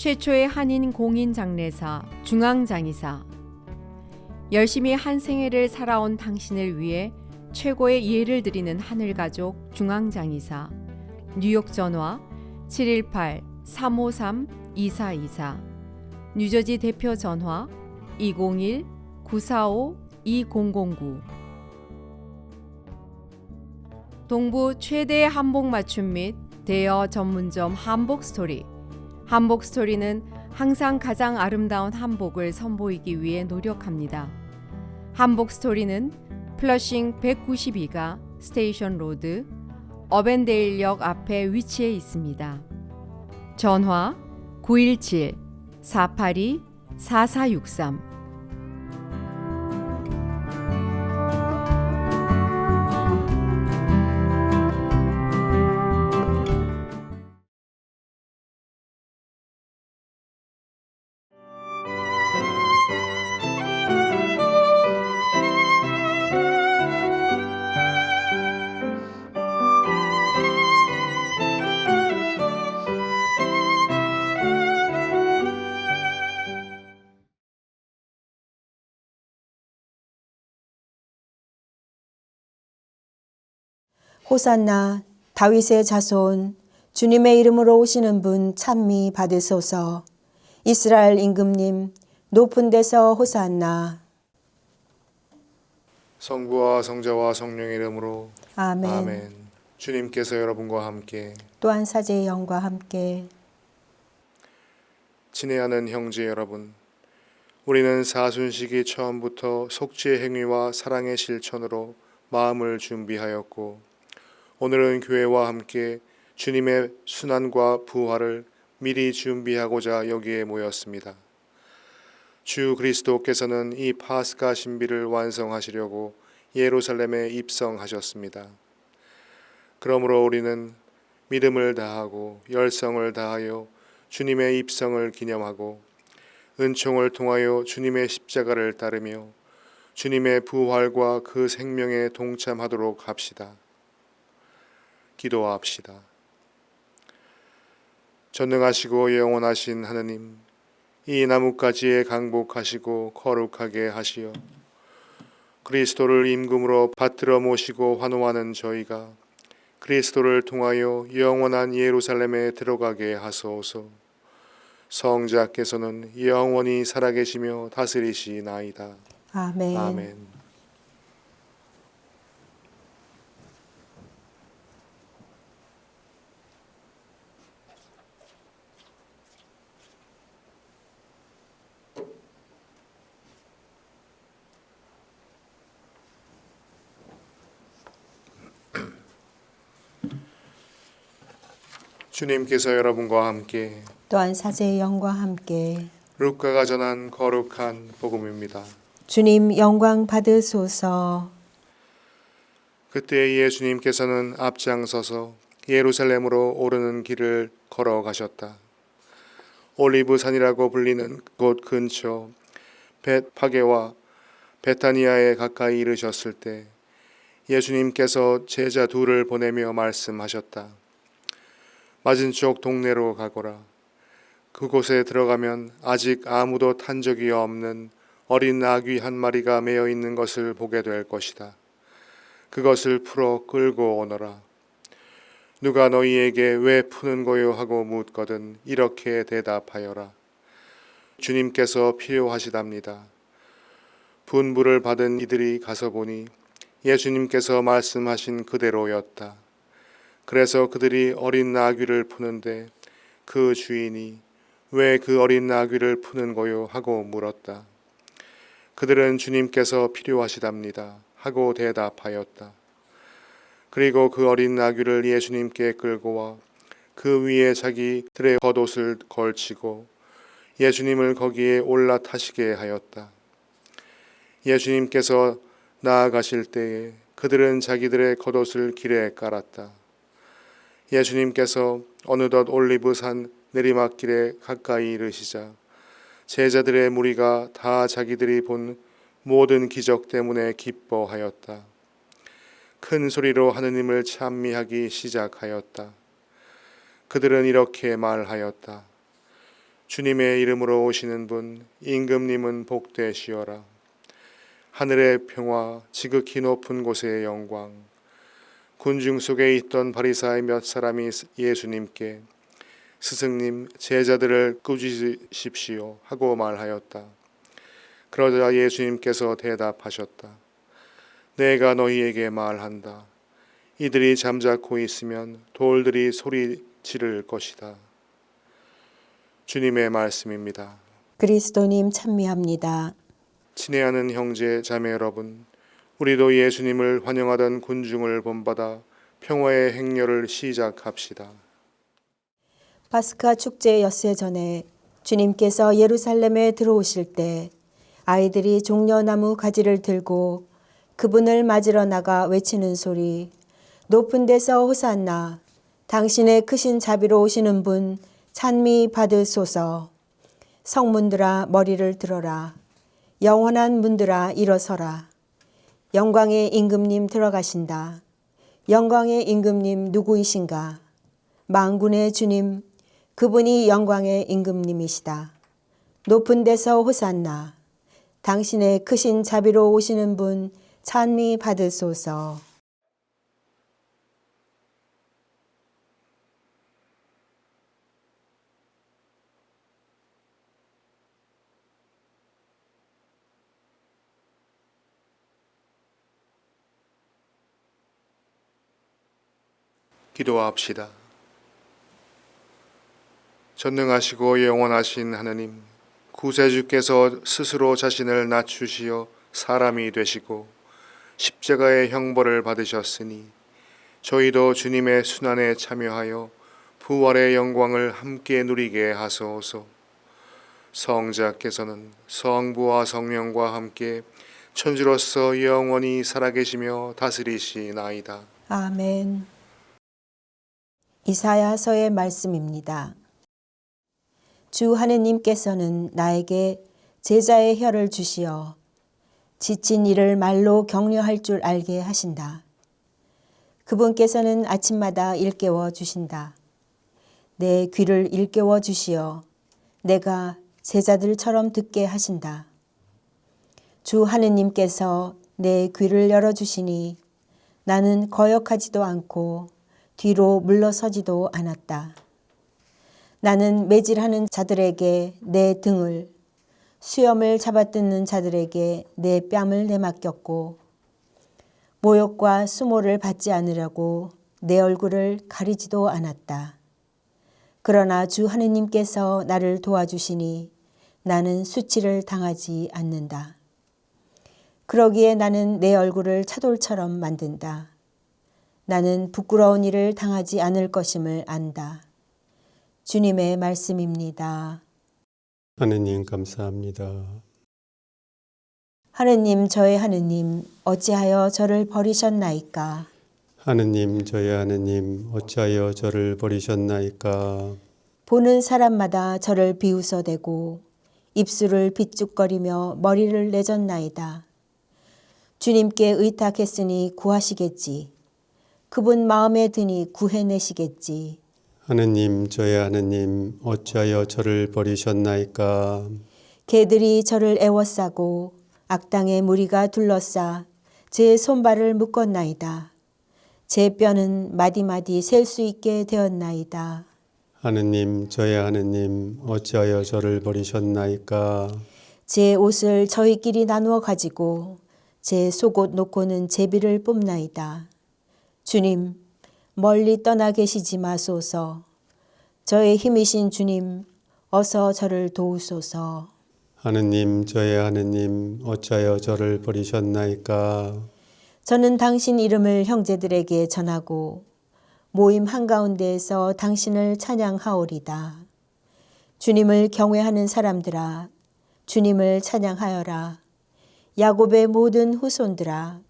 최초의 한인 공인 장례사 중앙장의사. 열심히 한 생애를 살아온 당신을 위해 최고의 예를 드리는 하늘가족 중앙장의사. 뉴욕 전화 718-353-2424. 뉴저지 대표 전화 201-945-2009. 동부 최대 한복 맞춤 및 대여 전문점 한복스토리. 한복스토리는 항상 가장 아름다운 한복을 선보이기 위해 노력합니다. 한복스토리는 플러싱 192가 스테이션 로드, 어벤데일역 앞에 위치해 있습니다. 전화 917-482-4463. 호산나 다윗의 자손 주님의 이름으로 오시는 분 찬미 받으소서. 이스라엘 임금님 높은 데서 호산나. 성부와 성자와 성령의 이름으로 아멘. 아멘. 주님께서 여러분과 함께 또한 사제의 영과 함께. 친애하는 형제 여러분, 우리는 사순시기 처음부터 속죄의 행위와 사랑의 실천으로 마음을 준비하였고, 오늘은 교회와 함께 주님의 순환과 부활을 미리 준비하고자 여기에 모였습니다. 주 그리스도께서는 이 파스가 신비를 완성하시려고 예루살렘에 입성하셨습니다. 그러므로 우리는 믿음을 다하고 열성을 다하여 주님의 입성을 기념하고 은총을 통하여 주님의 십자가를 따르며 주님의 부활과 그 생명에 동참하도록 합시다. 기도합시다. 전능하시고 영원하신 하느님, 이 나뭇가지에 강복하시고 거룩하게 하시어 그리스도를 임금으로 받들어 모시고 환호하는 저희가 그리스도를 통하여 영원한 예루살렘에 들어가게 하소서. 성자께서는 영원히 살아계시며 다스리시나이다. 아멘. 아멘. 주님께서 여러분과 함께 또한 사제의 영과 함께. 루카가 전한 거룩한 복음입니다. 주님 영광 받으소서. 그때 예수님께서는 앞장서서 예루살렘으로 오르는 길을 걸어가셨다. 올리브산이라고 불리는 곳 근처 벳파게와 베타니아에 가까이 이르셨을 때 예수님께서 제자 둘을 보내며 말씀하셨다. 맞은쪽 동네로 가거라. 그곳에 들어가면 아직 아무도 탄 적이 없는 어린 나귀 한 마리가 매여 있는 것을 보게 될 것이다. 그것을 풀어 끌고 오너라. 누가 너희에게 왜 푸는 거요 하고 묻거든 이렇게 대답하여라. 주님께서 필요하시답니다. 분부를 받은 이들이 가서 보니 예수님께서 말씀하신 그대로였다. 그래서 그들이 어린 나귀를 푸는데 그 주인이 왜 그 어린 나귀를 푸는 거요 하고 물었다. 그들은 주님께서 필요하시답니다 하고 대답하였다. 그리고 그 어린 나귀를 예수님께 끌고 와 그 위에 자기들의 겉옷을 걸치고 예수님을 거기에 올라타시게 하였다. 예수님께서 나아가실 때에 그들은 자기들의 겉옷을 길에 깔았다. 예수님께서 어느덧 올리브산 내리막길에 가까이 이르시자 제자들의 무리가 다 자기들이 본 모든 기적 때문에 기뻐하였다. 큰 소리로 하느님을 찬미하기 시작하였다. 그들은 이렇게 말하였다. 주님의 이름으로 오시는 분 임금님은 복되시어라. 하늘의 평화, 지극히 높은 곳의 영광. 군중 속에 있던 바리사의 몇 사람이 예수님께 스승님, 제자들을 꾸짖으십시오 하고 말하였다. 그러자 예수님께서 대답하셨다. 내가 너희에게 말한다. 이들이 잠자코 있으면 돌들이 소리 지를 것이다. 주님의 말씀입니다. 그리스도님 찬미합니다. 친애하는 형제 자매 여러분, 우리도 예수님을 환영하던 군중을 본받아 평화의 행렬을 시작합시다. 파스카 축제 엿새 전에 주님께서 예루살렘에 들어오실 때 아이들이 종려나무 가지를 들고 그분을 맞으러 나가 외치는 소리, 높은 데서 호산나, 당신의 크신 자비로 오시는 분 찬미 받으소서. 성문들아 머리를 들어라. 영원한 문들아 일어서라. 영광의 임금님 들어가신다. 영광의 임금님 누구이신가? 만군의 주님, 그분이 영광의 임금님이시다. 높은 데서 호산나. 당신의 크신 자비로 오시는 분 찬미 받으소서. 기도합시다. 전능하시고 영원하신 하느님, 구세주께서 스스로 자신을 낮추시어 사람이 되시고 십자가의 형벌을 받으셨으니 저희도 주님의 순환에 참여하여 부활의 영광을 함께 누리게 하소서. 성자께서는 성부와 성령과 함께 천주로서 영원히 살아계시며 다스리시나이다. 아멘. 이사야서의 말씀입니다. 주 하느님께서는 나에게 제자의 혀를 주시어 지친 이를 말로 격려할 줄 알게 하신다. 그분께서는 아침마다 일깨워 주신다. 내 귀를 일깨워 주시어 내가 제자들처럼 듣게 하신다. 주 하느님께서 내 귀를 열어주시니 나는 거역하지도 않고 뒤로 물러서지도 않았다. 나는 매질하는 자들에게 내 등을, 수염을 잡아뜯는 자들에게 내 뺨을 내맡겼고 모욕과 수모를 받지 않으려고 내 얼굴을 가리지도 않았다. 그러나 주 하느님께서 나를 도와주시니 나는 수치를 당하지 않는다. 그러기에 나는 내 얼굴을 차돌처럼 만든다. 나는 부끄러운 일을 당하지 않을 것임을 안다. 주님의 말씀입니다. 하느님 감사합니다. 하느님, 저의 하느님, 어찌하여 저를 버리셨나이까? 하느님, 저의 하느님, 어찌하여 저를 버리셨나이까? 보는 사람마다 저를 비웃어대고 입술을 비죽거리며 머리를 내젓나이다. 주님께 의탁했으니 구하시겠지. 그분 마음에 드니 구해내시겠지. 하느님, 저의 하느님, 어찌하여 저를 버리셨나이까? 개들이 저를 애워싸고 악당의 무리가 둘러싸 제 손발을 묶었나이다. 제 뼈는 마디마디 셀 수 있게 되었나이다. 하느님, 저의 하느님, 어찌하여 저를 버리셨나이까? 제 옷을 저희끼리 나누어 가지고 제 속옷 놓고는 제비를 뽑나이다. 주님, 멀리 떠나 계시지 마소서. 저의 힘이신 주님, 어서 저를 도우소서. 하느님, 저의 하느님, 어찌하여 저를 버리셨나이까? 저는 당신 이름을 형제들에게 전하고 모임 한가운데에서 당신을 찬양하오리다. 주님을 경외하는 사람들아, 주님을 찬양하여라. 야곱의 모든 후손들아,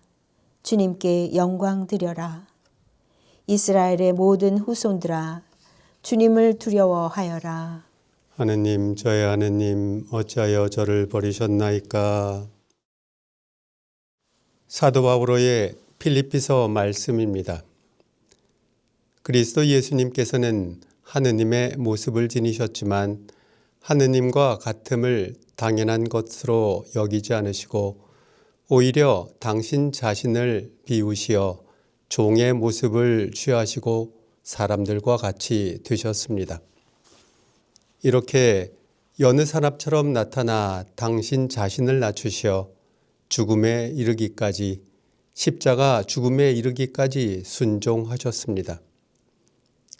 주님께 영광 드려라. 이스라엘의 모든 후손들아, 주님을 두려워하여라. 하느님 저의 하느님 어찌하여 저를 버리셨나이까. 사도 바오로의 필립비서 말씀입니다. 그리스도 예수님께서는 하느님의 모습을 지니셨지만 하느님과 같음을 당연한 것으로 여기지 않으시고 오히려 당신 자신을 비우시어 종의 모습을 취하시고 사람들과 같이 되셨습니다. 이렇게 여느 사람처럼 나타나 당신 자신을 낮추시어 죽음에 이르기까지, 십자가 죽음에 이르기까지 순종하셨습니다.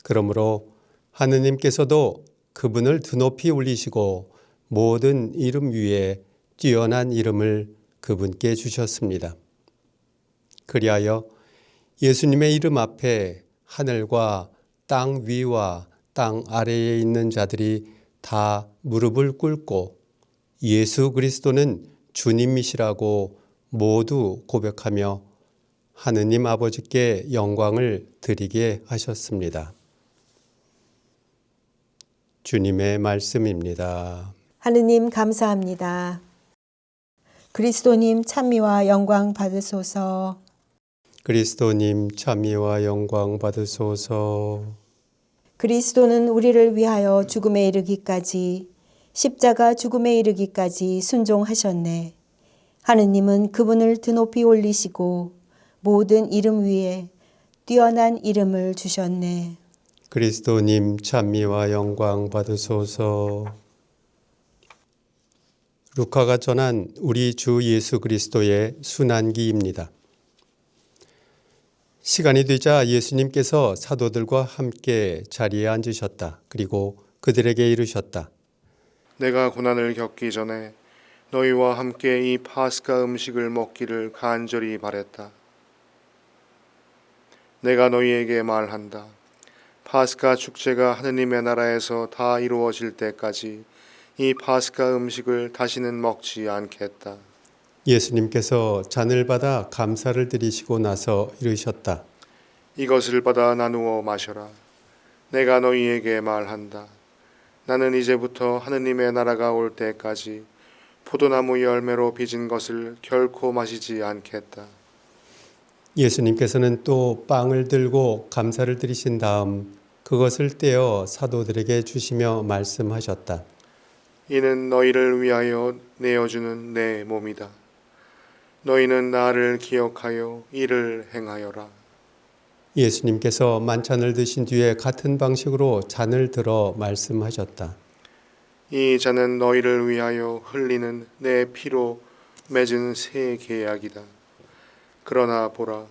그러므로 하느님께서도 그분을 드높이 올리시고 모든 이름 위에 뛰어난 이름을 그분께 주셨습니다. 그리하여 예수님의 이름 앞에 하늘과 땅 위와 땅 아래에 있는 자들이 다 무릎을 꿇고 예수 그리스도는 주님이시라고 모두 고백하며 하느님 아버지께 영광을 드리게 하셨습니다. 주님의 말씀입니다. 하느님 감사합니다. 그리스도님 찬미와 영광 받으소서. 그리스도님 찬미와 영광 받으소서. 그리스도는 우리를 위하여 죽음에 이르기까지, 십자가 죽음에 이르기까지 순종하셨네. 하느님은 그분을 드높이 올리시고 모든 이름 위에 뛰어난 이름을 주셨네. 그리스도님 찬미와 영광 받으소서. 루카가 전한 우리 주 예수 그리스도의 순환기입니다. 시간이 되자 예수님께서 사도들과 함께 자리에 앉으셨다. 그리고 그들에게 이르셨다. 내가 고난을 겪기 전에 너희와 함께 이 파스가 음식을 먹기를 간절히 바랬다. 내가 너희에게 말한다. 파스가 축제가 하느님의 나라에서 다 이루어질 때까지 이 파스가 음식을 다시는 먹지 않겠다. 예수님께서 잔을 받아 감사를 드리시고 나서 이르셨다. 이것을 받아 나누어 마셔라. 내가 너희에게 말한다. 나는 이제부터 하느님의 나라가 올 때까지 포도나무 열매로 빚은 것을 결코 마시지 않겠다. 예수님께서는 또 빵을 들고 감사를 드리신 다음 그것을 떼어 사도들에게 주시며 말씀하셨다. 이는 너희를 위하여 내어주는 내 몸이다. 너희는 나를 기억하여 이를 행하여라. 예수님께서 만찬을 드신 뒤에 같은 방식으로 잔을 들어 말씀하셨다. 이 잔은 너희를 위하여 흘리는 내 피로 맺은 새 계약이다. 그러나 보라,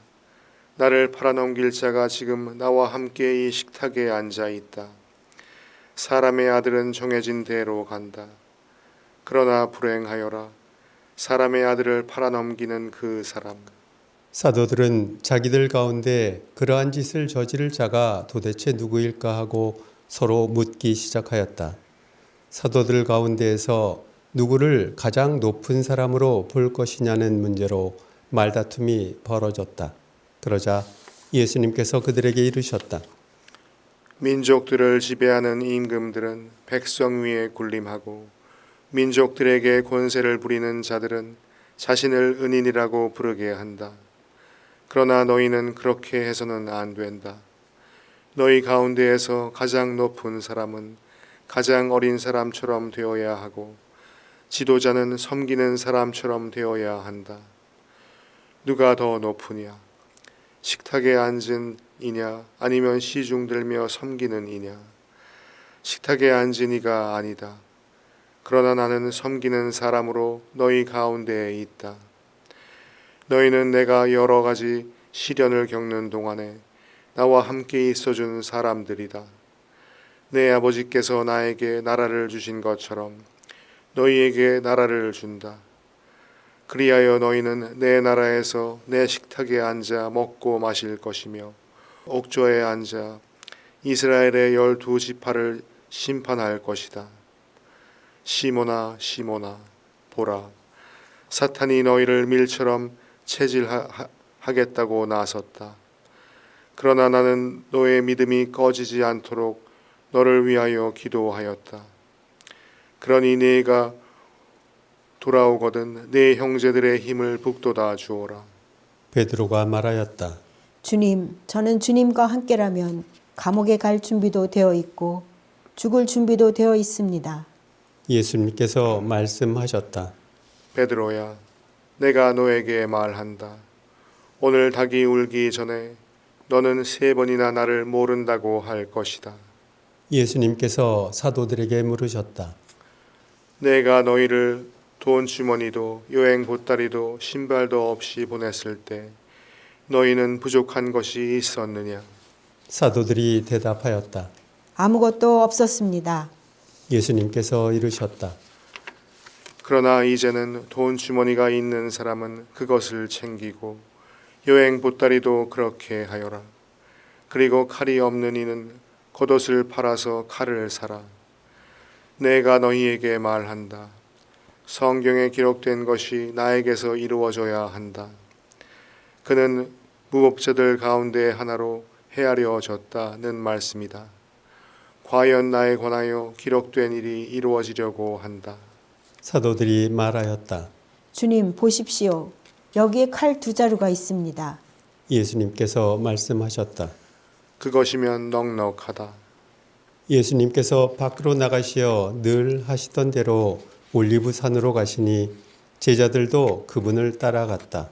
나를 팔아넘길 자가 지금 나와 함께 이 식탁에 앉아 있다. 사람의 아들은 정해진 대로 간다. 그러나 불행하여라, 사람의 아들을 팔아넘기는 그 사람. 사도들은 자기들 가운데 그러한 짓을 저지를 자가 도대체 누구일까 하고 서로 묻기 시작하였다. 사도들 가운데에서 누구를 가장 높은 사람으로 볼 것이냐는 문제로 말다툼이 벌어졌다. 그러자 예수님께서 그들에게 이르셨다. 민족들을 지배하는 임금들은 백성 위에 군림하고 민족들에게 권세를 부리는 자들은 자신을 은인이라고 부르게 한다. 그러나 너희는 그렇게 해서는 안 된다. 너희 가운데에서 가장 높은 사람은 가장 어린 사람처럼 되어야 하고 지도자는 섬기는 사람처럼 되어야 한다. 누가 더 높으냐? 식탁에 앉은 이냐 아니면 시중 들며 섬기는 이냐? 식탁에 앉은 이가 아니다. 그러나 나는 섬기는 사람으로 너희 가운데에 있다. 너희는 내가 여러 가지 시련을 겪는 동안에 나와 함께 있어준 사람들이다. 내 아버지께서 나에게 나라를 주신 것처럼 너희에게 나라를 준다. 그리하여 너희는 내 나라에서 내 식탁에 앉아 먹고 마실 것이며 옥조에 앉아 이스라엘의 12지파를 심판할 것이다. 시몬아 시몬아 보라, 사탄이 너희를 밀처럼 체질하겠다고 나섰다. 그러나 나는 너의 믿음이 꺼지지 않도록 너를 위하여 기도하였다. 그러니 네가 돌아오거든 네 형제들의 힘을 북돋아 주오라. 베드로가 말하였다. 주님, 저는 주님과 함께라면 감옥에 갈 준비도 되어 있고 죽을 준비도 되어 있습니다. 예수님께서 말씀하셨다. 베드로야, 내가 너에게 말한다. 오늘 닭이 울기 전에 너는 3번이나 나를 모른다고 할 것이다. 예수님께서 사도들에게 물으셨다. 내가 너희를 돈 주머니도 여행 보따리도 신발도 없이 보냈을 때 너희는 부족한 것이 있었느냐? 사도들이 대답하였다. 아무것도 없었습니다. 예수님께서 이르셨다. 그러나 이제는 돈 주머니가 있는 사람은 그것을 챙기고 여행 보따리도 그렇게 하여라. 그리고 칼이 없는 이는 겉옷을 팔아서 칼을 사라. 내가 너희에게 말한다. 성경에 기록된 것이 나에게서 이루어져야 한다. 그는 무법자들 가운데 하나로 헤아려졌다는 말씀이다. 과연 나에 관하여 기록된 일이 이루어지려고 한다. 사도들이 말하였다. 주님, 보십시오. 여기에 칼 2자루가 있습니다. 예수님께서 말씀하셨다. 그것이면 넉넉하다. 예수님께서 밖으로 나가시어 늘 하시던 대로 올리브산으로 가시니 제자들도 그분을 따라갔다.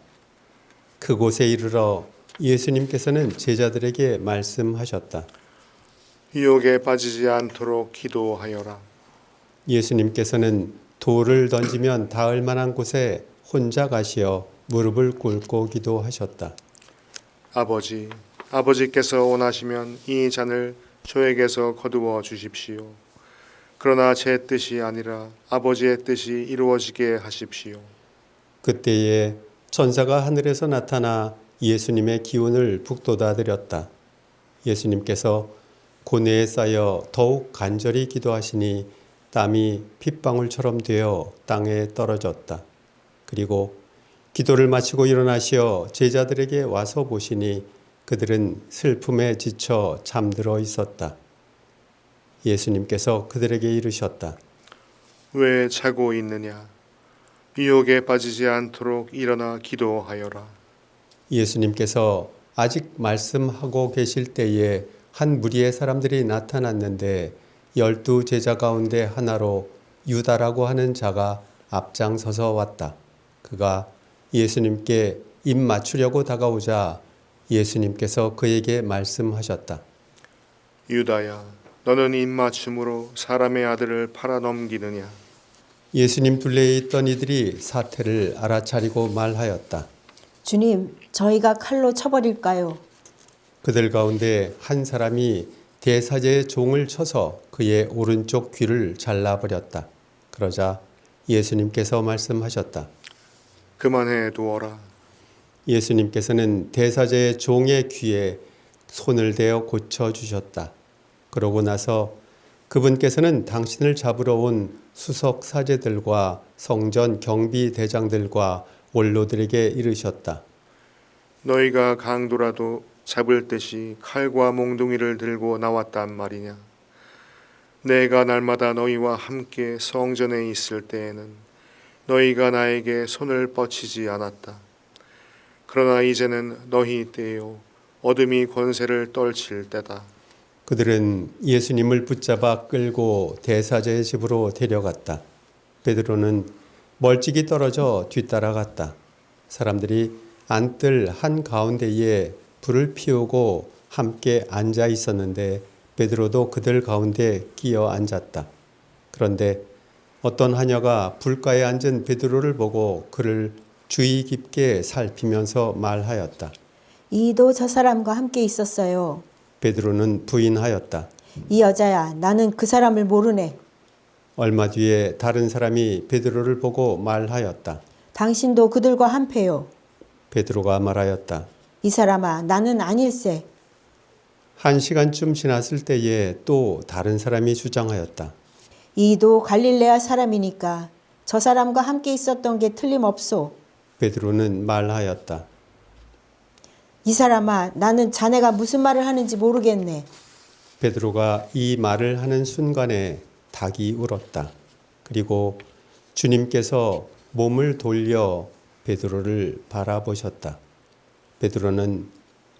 그곳에 이르러 예수님께서는 제자들에게 말씀하셨다. 유혹에 빠지지 않도록 기도하여라. 예수님께서는 돌을 던지면 닿을 만한 곳에 혼자 가시어 무릎을 꿇고 기도하셨다. 아버지께서 원하시면 이 잔을 저에게서 거두어 주십시오. 그러나 제 뜻이 아니라 아버지의 뜻이 이루어지게 하십시오. 그때에 천사가 하늘에서 나타나 예수님의 기운을 북돋아 드렸다. 예수님께서 고뇌에 쌓여 더욱 간절히 기도하시니 땀이 핏방울처럼 되어 땅에 떨어졌다. 그리고 기도를 마치고 일어나시어 제자들에게 와서 보시니 그들은 슬픔에 지쳐 잠들어 있었다. 예수님께서 그들에게 이르셨다. 왜 자고 있느냐? 유혹에 빠지지 않도록 일어나 기도하여라. 예수님께서 아직 말씀하고 계실 때에 한 무리의 사람들이 나타났는데 12 제자 가운데 하나로 유다라고 하는 자가 앞장서서 왔다. 그가 예수님께 입 맞추려고 다가오자 예수님께서 그에게 말씀하셨다. 유다야, 너는 입맞춤으로 사람의 아들을 팔아넘기느냐? 예수님 둘레에 있던 이들이 사태를 알아차리고 말하였다. 주님, 저희가 칼로 쳐버릴까요? 그들 가운데 한 사람이 대사제의 종을 쳐서 그의 오른쪽 귀를 잘라버렸다. 그러자 예수님께서 말씀하셨다. 그만해 두어라. 예수님께서는 대사제의 종의 귀에 손을 대어 고쳐주셨다. 그러고 나서 그분께서는 당신을 잡으러 온 수석 사제들과 성전 경비 대장들과 원로들에게 이르셨다. 너희가 강도라도 잡을 듯이 칼과 몽둥이를 들고 나왔단 말이냐? 내가 날마다 너희와 함께 성전에 있을 때에는 너희가 나에게 손을 뻗치지 않았다. 그러나 이제는 너희 때요 어둠이 권세를 떨칠 때다. 그들은 예수님을 붙잡아 끌고 대사제의 집으로 데려갔다. 베드로는 멀찍이 떨어져 뒤따라갔다. 사람들이 안뜰 한 가운데에 불을 피우고 함께 앉아 있었는데 베드로도 그들 가운데 끼어 앉았다. 그런데 어떤 하녀가 불가에 앉은 베드로를 보고 그를 주의 깊게 살피면서 말하였다. 이도 저 사람과 함께 있었어요. 베드로는 부인하였다. 이 여자야, 나는 그 사람을 모르네. 얼마 뒤에 다른 사람이 베드로를 보고 말하였다. 당신도 그들과 한패요. 베드로가 말하였다. 이 사람아, 나는 아닐세. 1시간쯤 지났을 때에 또 다른 사람이 주장하였다. 이도 갈릴레아 사람이니까 저 사람과 함께 있었던 게 틀림없소. 베드로는 말하였다. 이 사람아, 나는 자네가 무슨 말을 하는지 모르겠네. 베드로가 이 말을 하는 순간에 닭이 울었다. 그리고 주님께서 몸을 돌려 베드로를 바라보셨다. 베드로는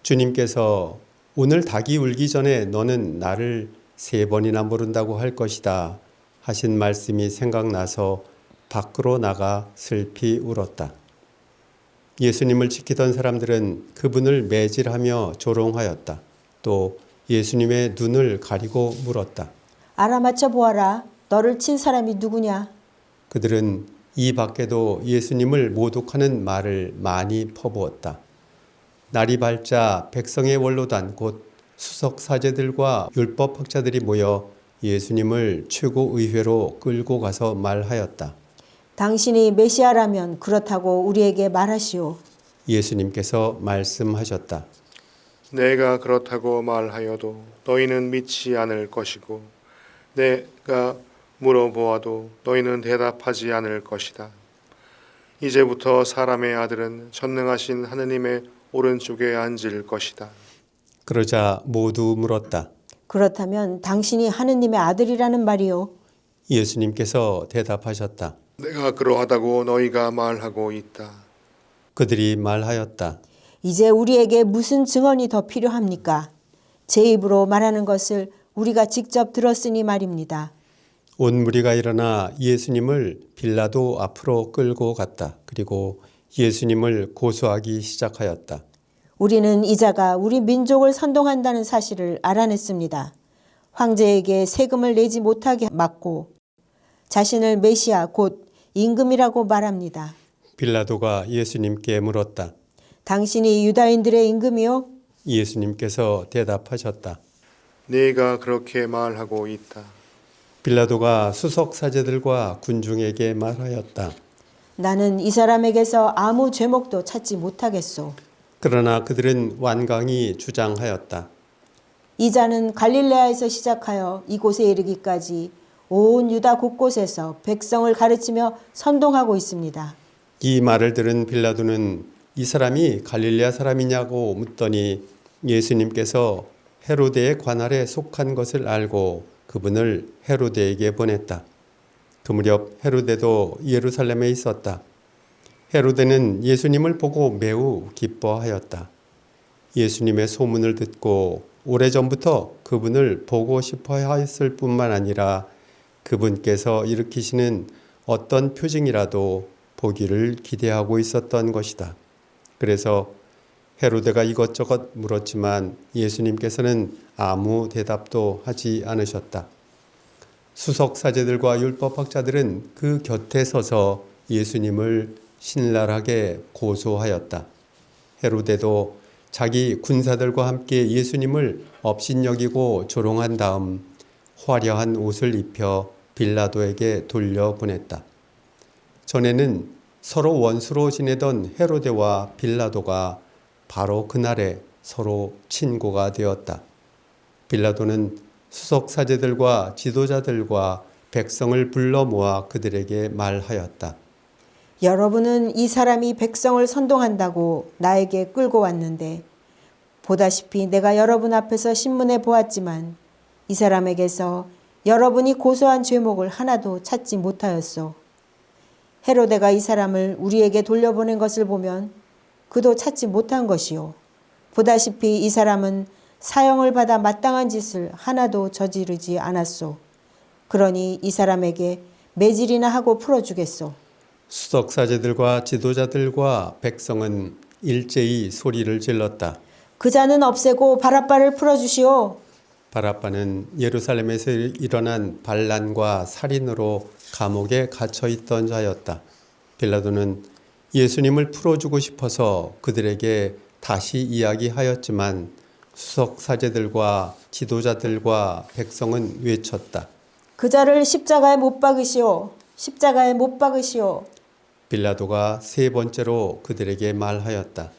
주님께서 오늘 닭이 울기 전에 너는 나를 3번이나 모른다고 할 것이다 하신 말씀이 생각나서 밖으로 나가 슬피 울었다. 예수님을 지키던 사람들은 그분을 매질하며 조롱하였다. 또 예수님의 눈을 가리고 물었다. 알아맞혀 보아라. 너를 친 사람이 누구냐? 그들은 이 밖에도 예수님을 모독하는 말을 많이 퍼부었다. 날이 밝자 백성의 원로단 곧 수석 사제들과 율법 학자들이 모여 예수님을 최고의회로 끌고 가서 말하였다. 당신이 메시아라면 그렇다고 우리에게 말하시오. 예수님께서 말씀하셨다. 내가 그렇다고 말하여도 너희는 믿지 않을 것이고 내가 물어보아도 너희는 대답하지 않을 것이다. 이제부터 사람의 아들은 전능하신 하느님의 오른쪽에 앉을 것이다. 그러자 모두 물었다. 그렇다면 당신이 하느님의 아들이라는 말이오. 예수님께서 대답하셨다. 내가 그러하다고 너희가 말하고 있다. 그들이 말하였다. 이제 우리에게 무슨 증언이 더 필요합니까? 제 입으로 말하는 것을 우리가 직접 들었으니 말입니다. 온 무리가 일어나 예수님을 빌라도 앞으로 끌고 갔다. 그리고 예수님을 고소하기 시작하였다. 우리는 이자가 우리 민족을 선동한다는 사실을 알아냈습니다. 황제에게 세금을 내지 못하게 막고 자신을 메시아 곧 임금이라고 말합니다. 빌라도가 예수님께 물었다. 당신이 유다인들의 임금이요? 예수님께서 대답하셨다. 네가 그렇게 말하고 있다. 빌라도가 수석 사제들과 군중에게 말하였다. 나는 이 사람에게서 아무 죄목도 찾지 못하겠소. 그러나 그들은 완강히 주장하였다. 이 자는 갈릴레아에서 시작하여 이곳에 이르기까지 온 유다 곳곳에서 백성을 가르치며 선동하고 있습니다. 이 말을 들은 빌라도는 이 사람이 갈릴레아 사람이냐고 묻더니 예수님께서 헤로데의 관할에 속한 것을 알고 그분을 헤로데에게 보냈다. 그 무렵 헤로데도 예루살렘에 있었다. 헤로데는 예수님을 보고 매우 기뻐하였다. 예수님의 소문을 듣고 오래전부터 그분을 보고 싶어 하였을 뿐만 아니라 그분께서 일으키시는 어떤 표징이라도 보기를 기대하고 있었던 것이다. 그래서 헤로데가 이것저것 물었지만 예수님께서는 아무 대답도 하지 않으셨다. 수석 사제들과 율법학자들은 그 곁에 서서 예수님을 신랄하게 고소하였다. 헤로데도 자기 군사들과 함께 예수님을 업신여기고 조롱한 다음 화려한 옷을 입혀 빌라도에게 돌려보냈다. 전에는 서로 원수로 지내던 헤로데와 빌라도가 바로 그날에 서로 친구가 되었다. 빌라도는 수석 사제들과 지도자들과 백성을 불러 모아 그들에게 말하였다. 여러분은 이 사람이 백성을 선동한다고 나에게 끌고 왔는데 보다시피 내가 여러분 앞에서 신문해 보았지만 이 사람에게서 여러분이 고소한 죄목을 하나도 찾지 못하였소. 헤로데가 이 사람을 우리에게 돌려보낸 것을 보면 그도 찾지 못한 것이요. 보다시피 이 사람은 사형을 받아 마땅한 짓을 하나도 저지르지 않았소. 그러니 이 사람에게 매질이나 하고 풀어주겠소. 수석 사제들과 지도자들과 백성은 일제히 소리를 질렀다. 그 자는 없애고 바랍바를 풀어주시오. 바랍바는 예루살렘에서 일어난 반란과 살인으로 감옥에 갇혀 있던 자였다. 빌라도는 예수님을 풀어주고 싶어서 그들에게 다시 이야기하였지만 수석 사제들과 지도자들과 백성은 외쳤다. 그 자를 십자가에 못 박으시오. 십자가에 못 박으시오. 빌라도가 3번째로 그들에게 말하였다.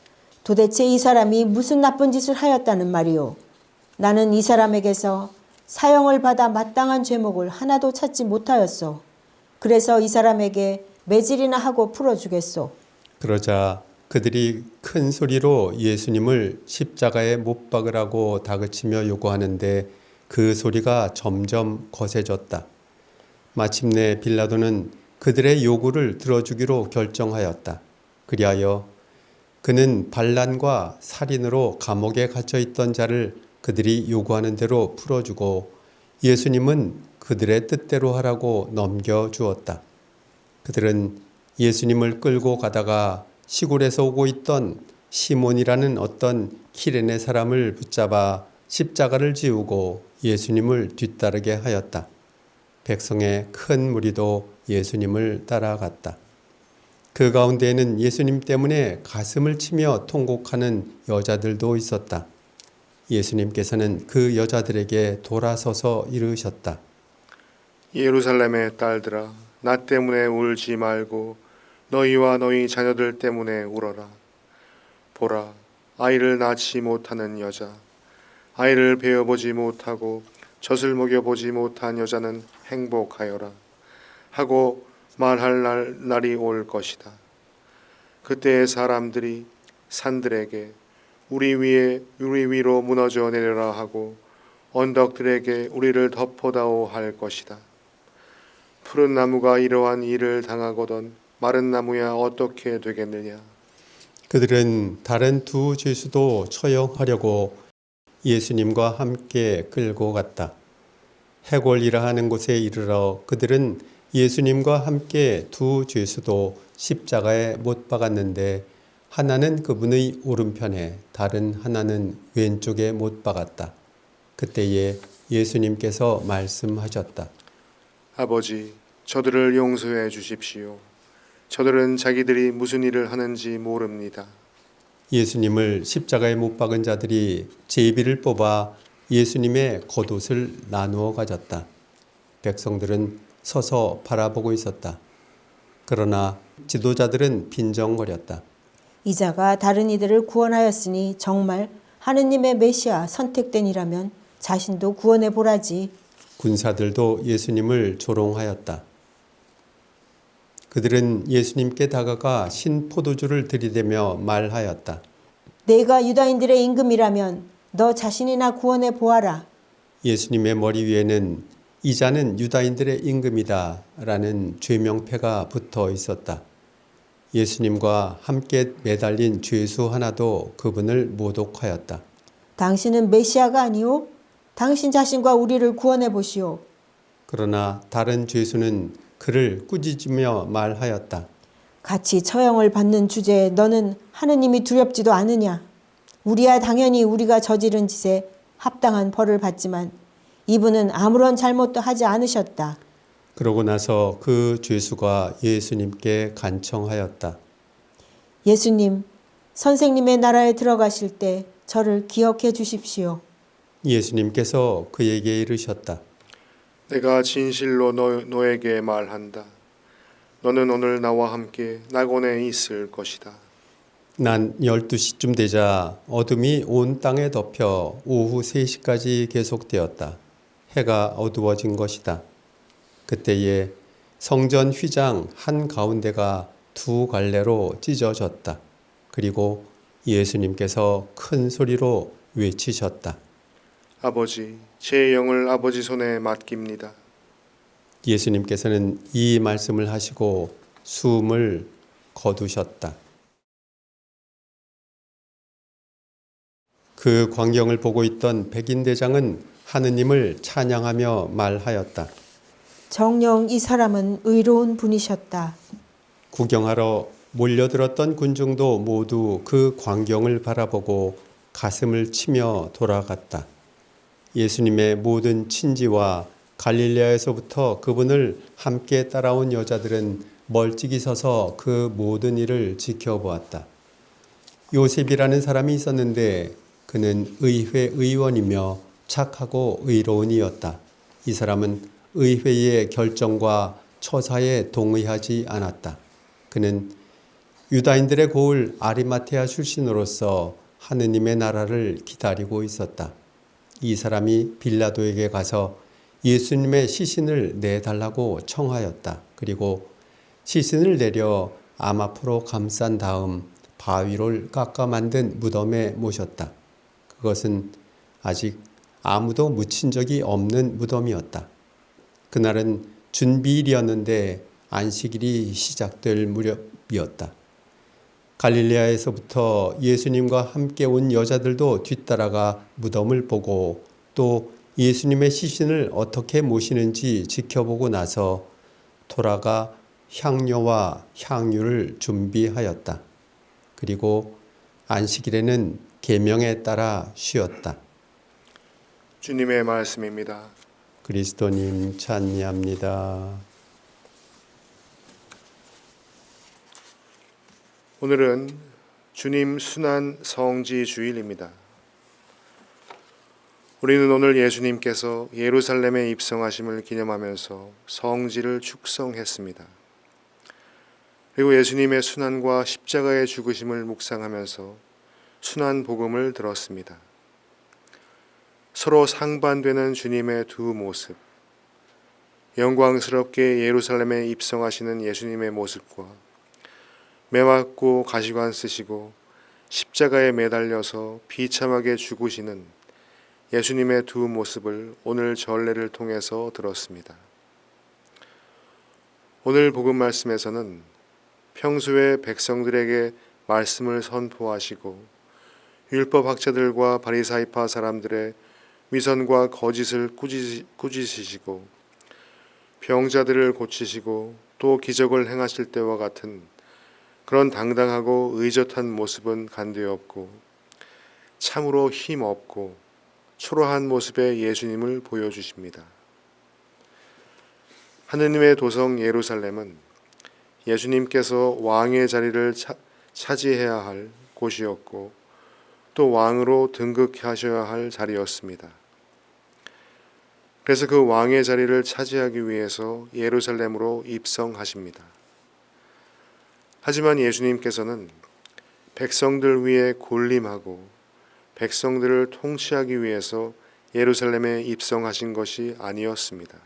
도대체 이 사람이 무슨 나쁜 짓을 하였다는 말이오. 나는 이 사람에게서 사형을 받아 마땅한 죄목을 하나도 찾지 못하였소. 그래서 이 사람에게 매질이나 하고 풀어주겠소. 그러자 그들이 큰 소리로 예수님을 십자가에 못 박으라고 다그치며 요구하는데 그 소리가 점점 거세졌다. 마침내 빌라도는 그들의 요구를 들어주기로 결정하였다. 그리하여 그는 반란과 살인으로 감옥에 갇혀 있던 자를 그들이 요구하는 대로 풀어주고 예수님은 그들의 뜻대로 하라고 넘겨주었다. 그들은 예수님을 끌고 가다가 시골에서 오고 있던 시몬이라는 어떤 키레네 사람을 붙잡아 십자가를 지우고 예수님을 뒤따르게 하였다. 백성의 큰 무리도 예수님을 따라갔다. 그 가운데에는 예수님 때문에 가슴을 치며 통곡하는 여자들도 있었다. 예수님께서는 그 여자들에게 돌아서서 이르셨다. 예루살렘의 딸들아, 나 때문에 울지 말고 너희와 너희 자녀들 때문에 울어라. 보라, 아이를 낳지 못하는 여자, 아이를 베어보지 못하고 젖을 먹여보지 못한 여자는 행복하여라 하고 말할 날이 올 것이다. 그때의 사람들이 산들에게 우리 위로 무너져 내려라 하고 언덕들에게 우리를 덮어다오 할 것이다. 푸른 나무가 이러한 일을 당하거든 마른 나무야 어떻게 되겠느냐. 그들은 다른 두 죄수도 처형하려고 예수님과 함께 끌고 갔다. 해골이라 하는 곳에 이르러 그들은 예수님과 함께 두 죄수도 십자가에 못 박았는데 하나는 그분의 오른편에 다른 하나는 왼쪽에 못 박았다. 그때에 예수님께서 말씀하셨다. 아버지, 저들을 용서해 주십시오. 저들은 자기들이 무슨 일을 하는지 모릅니다. 예수님을 십자가에 못 박은 자들이 제비를 뽑아 예수님의 겉옷을 나누어 가졌다. 백성들은 서서 바라보고 있었다. 그러나 지도자들은 빈정거렸다. 이자가 다른 이들을 구원하였으니 정말 하느님의 메시아 선택된 이라면 자신도 구원해 보라지. 군사들도 예수님을 조롱하였다. 그들은 예수님께 다가가 신 포도주를 들이대며 말하였다. 내가 유다인들의 임금이라면 너 자신이나 구원해 보아라. 예수님의 머리 위에는 이자는 유다인들의 임금이다 라는 죄명패가 붙어 있었다. 예수님과 함께 매달린 죄수 하나도 그분을 모독하였다. 당신은 메시아가 아니오? 당신 자신과 우리를 구원해 보시오. 그러나 다른 죄수는 그를 꾸짖으며 말하였다. 같이 처형을 받는 주제에 너는 하느님이 두렵지도 않으냐? 우리야 당연히 우리가 저지른 짓에 합당한 벌을 받지만 이분은 아무런 잘못도 하지 않으셨다. 그러고 나서 그 죄수가 예수님께 간청하였다. 예수님, 선생님의 나라에 들어가실 때 저를 기억해 주십시오. 예수님께서 그에게 이르셨다. 내가 진실로 너에게 말한다. 너는 오늘 나와 함께 낙원에 있을 것이다. 난 12시쯤 되자 어둠이 온 땅에 덮여 오후 3시까지 계속되었다. 해가 어두워진 것이다. 그때에 성전 휘장 한 가운데가 두 갈래로 찢어졌다. 그리고 예수님께서 큰 소리로 외치셨다. 아버지, 제 영을 아버지 손에 맡깁니다. 예수님께서는 이 말씀을 하시고 숨을 거두셨다. 그 광경을 보고 있던 백인대장은 하느님을 찬양하며 말하였다. 정녕 이 사람은 의로운 분이셨다. 구경하러 몰려들었던 군중도 모두 그 광경을 바라보고 가슴을 치며 돌아갔다. 예수님의 모든 친지와 갈릴레아에서부터 그분을 함께 따라온 여자들은 멀찍이 서서 그 모든 일을 지켜보았다. 요셉이라는 사람이 있었는데 그는 의회 의원이며 착하고 의로운 이였다. 이 사람은 의회의 결정과 처사에 동의하지 않았다. 그는 유다인들의 고을 아리마테아 출신으로서 하느님의 나라를 기다리고 있었다. 이 사람이 빌라도에게 가서 예수님의 시신을 내달라고 청하였다. 그리고 시신을 내려 암 앞으로 감싼 다음 바위를 깎아 만든 무덤에 모셨다. 그것은 아직 아무도 묻힌 적이 없는 무덤이었다. 그날은 준비일이었는데 안식일이 시작될 무렵이었다. 갈릴레아에서부터 예수님과 함께 온 여자들도 뒤따라가 무덤을 보고 또 예수님의 시신을 어떻게 모시는지 지켜보고 나서 돌아가 향료와 향유를 준비하였다. 그리고 안식일에는 계명에 따라 쉬었다. 주님의 말씀입니다. 그리스도님 찬미합니다. 오늘은 주님 순환 성지 주일입니다. 우리는 오늘 예수님께서 예루살렘에 입성하심을 기념하면서 성지를 축성했습니다. 그리고 예수님의 순환과 십자가의 죽으심을 묵상하면서 순환 복음을 들었습니다. 서로 상반되는 주님의 두 모습, 영광스럽게 예루살렘에 입성하시는 예수님의 모습과 매맞고 가시관 쓰시고 십자가에 매달려서 비참하게 죽으시는 예수님의 두 모습을 오늘 전례를 통해서 들었습니다. 오늘 복음 말씀에서는 평소에 백성들에게 말씀을 선포하시고 율법 학자들과 바리사이파 사람들의 위선과 거짓을 꾸짖으시고 병자들을 고치시고 또 기적을 행하실 때와 같은 그런 당당하고 의젓한 모습은 간되었고 참으로 힘없고 초라한 모습의 예수님을 보여주십니다. 하느님의 도성 예루살렘은 예수님께서 왕의 자리를 차지해야 할 곳이었고 또 왕으로 등극하셔야 할 자리였습니다. 그래서 그 왕의 자리를 차지하기 위해서 예루살렘으로 입성하십니다. 하지만 예수님께서는 백성들 위에 군림하고 백성들을 통치하기 위해서 예루살렘에 입성하신 것이 아니었습니다.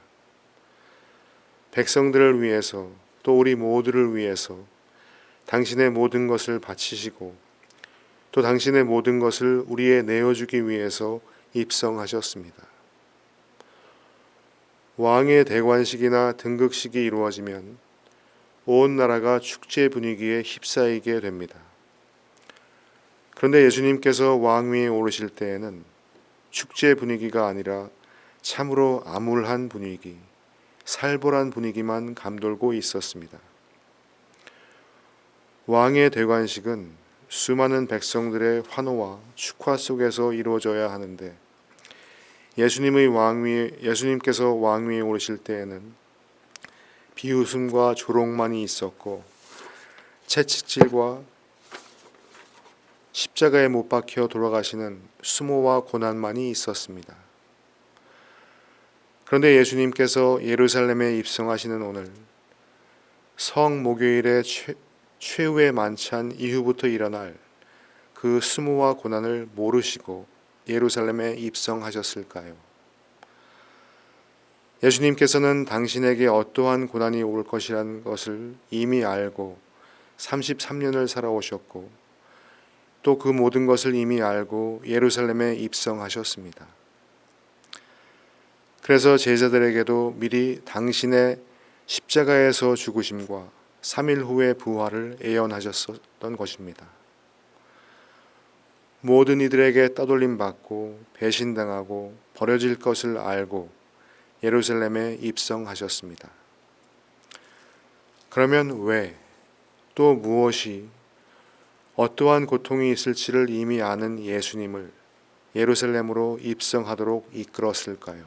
백성들을 위해서 또 우리 모두를 위해서 당신의 모든 것을 바치시고 또 당신의 모든 것을 우리에 내어주기 위해서 입성하셨습니다. 왕의 대관식이나 등극식이 이루어지면 온 나라가 축제 분위기에 휩싸이게 됩니다. 그런데 예수님께서 왕위에 오르실 때에는 축제 분위기가 아니라 참으로 암울한 분위기, 살벌한 분위기만 감돌고 있었습니다. 왕의 대관식은 수많은 백성들의 환호와 축하 속에서 이루어져야 하는데 예수님께서 왕위에 오르실 때에는 비웃음과 조롱만이 있었고 채찍질과 십자가에 못 박혀 돌아가시는 수모와 고난만이 있었습니다. 그런데 예수님께서 예루살렘에 입성하시는 오늘 성 목요일의 최후의 만찬 이후부터 일어날 그 수모와 고난을 모르시고 예루살렘에 입성하셨을까요? 예수님께서는 당신에게 어떠한 고난이 올 것이라는 것을 이미 알고 33년을 살아오셨고 또 그 모든 것을 이미 알고 예루살렘에 입성하셨습니다. 그래서 제자들에게도 미리 당신의 십자가에서 죽으심과 3일 후의 부활을 예언하셨던 것입니다. 모든 이들에게 따돌림 받고 배신당하고 버려질 것을 알고 예루살렘에 입성하셨습니다. 그러면 왜, 또 무엇이, 어떠한 고통이 있을지를 이미 아는 예수님을 예루살렘으로 입성하도록 이끌었을까요?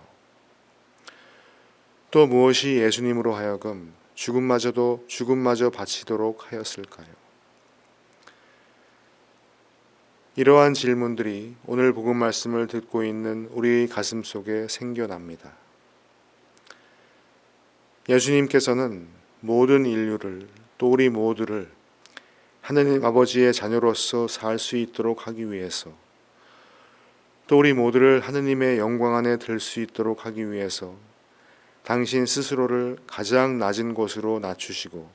또 무엇이 예수님으로 하여금 죽음마저 바치도록 하였을까요? 이러한 질문들이 오늘 복음 말씀을 듣고 있는 우리 가슴 속에 생겨납니다. 예수님께서는 모든 인류를 또 우리 모두를 하느님 아버지의 자녀로서 살 수 있도록 하기 위해서 또 우리 모두를 하느님의 영광 안에 들 수 있도록 하기 위해서 당신 스스로를 가장 낮은 곳으로 낮추시고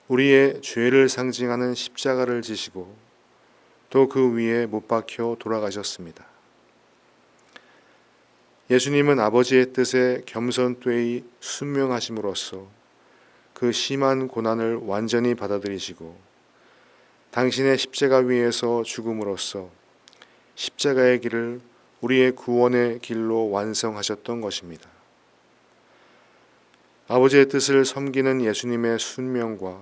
우리의 죄를 상징하는 십자가를 지시고 또 그 위에 못 박혀 돌아가셨습니다. 예수님은 아버지의 뜻에 겸손되이 순명하심으로써 그 심한 고난을 완전히 받아들이시고 당신의 십자가 위에서 죽음으로써 십자가의 길을 우리의 구원의 길로 완성하셨던 것입니다. 아버지의 뜻을 섬기는 예수님의 순명과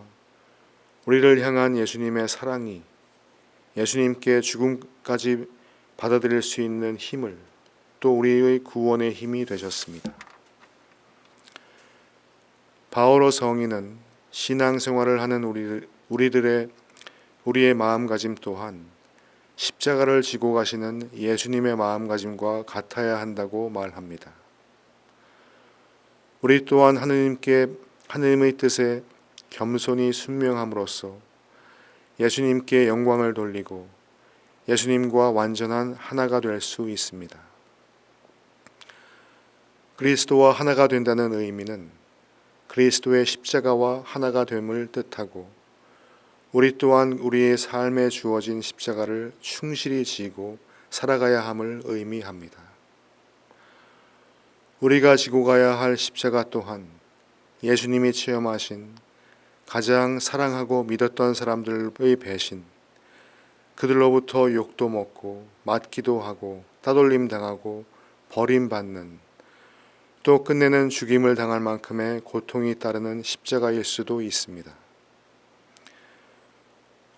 우리를 향한 예수님의 사랑이 예수님께 죽음까지 받아들일 수 있는 힘을, 또 우리의 구원의 힘이 되셨습니다. 바오로 성인은 신앙생활을 하는 우리의 마음가짐 또한 십자가를 지고 가시는 예수님의 마음가짐과 같아야 한다고 말합니다. 우리 또한 하느님의 뜻에 겸손히 순명함으로써 예수님께 영광을 돌리고 예수님과 완전한 하나가 될 수 있습니다. 그리스도와 하나가 된다는 의미는 그리스도의 십자가와 하나가 됨을 뜻하고 우리 또한 우리의 삶에 주어진 십자가를 충실히 지고 살아가야 함을 의미합니다. 우리가 지고 가야 할 십자가 또한 예수님이 체험하신 가장 사랑하고 믿었던 사람들의 배신, 그들로부터 욕도 먹고 맞기도 하고 따돌림 당하고 버림받는, 또 끝내는 죽임을 당할 만큼의 고통이 따르는 십자가일 수도 있습니다.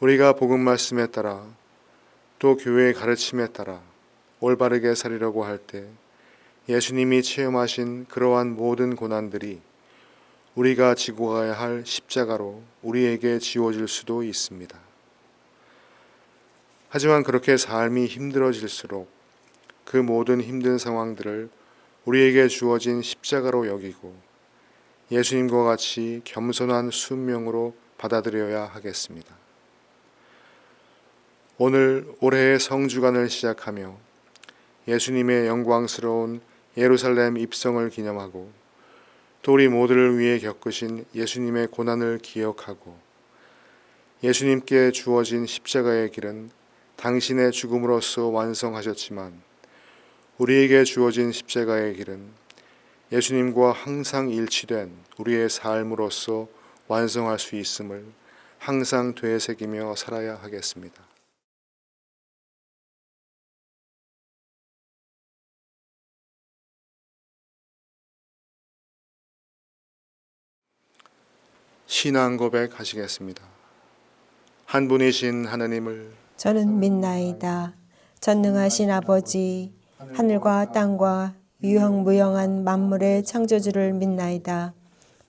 우리가 복음 말씀에 따라 또 교회의 가르침에 따라 올바르게 살리려고 할 때 예수님이 체험하신 그러한 모든 고난들이 우리가 지고 가야 할 십자가로 우리에게 지워질 수도 있습니다. 하지만 그렇게 삶이 힘들어질수록 그 모든 힘든 상황들을 우리에게 주어진 십자가로 여기고 예수님과 같이 겸손한 순명으로 받아들여야 하겠습니다. 오늘 올해의 성주간을 시작하며 예수님의 영광스러운 예루살렘 입성을 기념하고 또 우리 모두를 위해 겪으신 예수님의 고난을 기억하고 예수님께 주어진 십자가의 길은 당신의 죽음으로써 완성하셨지만 우리에게 주어진 십자가의 길은 예수님과 항상 일치된 우리의 삶으로서 완성할 수 있음을 항상 되새기며 살아야 하겠습니다. 신앙 고백하시겠습니다. 한 분이신 하나님을 저는 믿나이다. 전능하신 아버지, 하늘과 땅과 유형무형한 만물의 창조주를 믿나이다.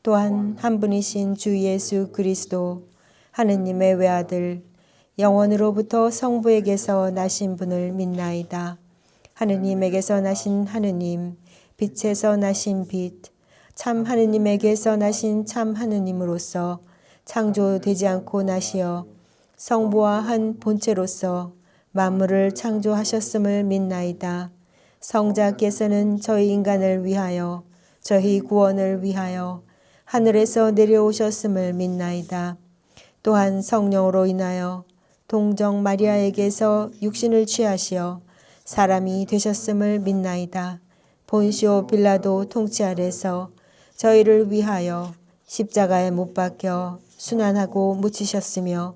또한 한 분이신 주 예수 그리스도, 하느님의 외아들, 영원으로부터 성부에게서 나신 분을 믿나이다. 하느님에게서 나신 하느님, 빛에서 나신 빛, 참 하느님에게서 나신 참 하느님으로서 창조되지 않고 나시어 성부와 한 본체로서 만물을 창조하셨음을 믿나이다. 성자께서는 저희 인간을 위하여 저희 구원을 위하여 하늘에서 내려오셨음을 믿나이다. 또한 성령으로 인하여 동정 마리아에게서 육신을 취하시어 사람이 되셨음을 믿나이다. 본시오 빌라도 통치 아래서 저희를 위하여 십자가에 못 박혀 순환하고 묻히셨으며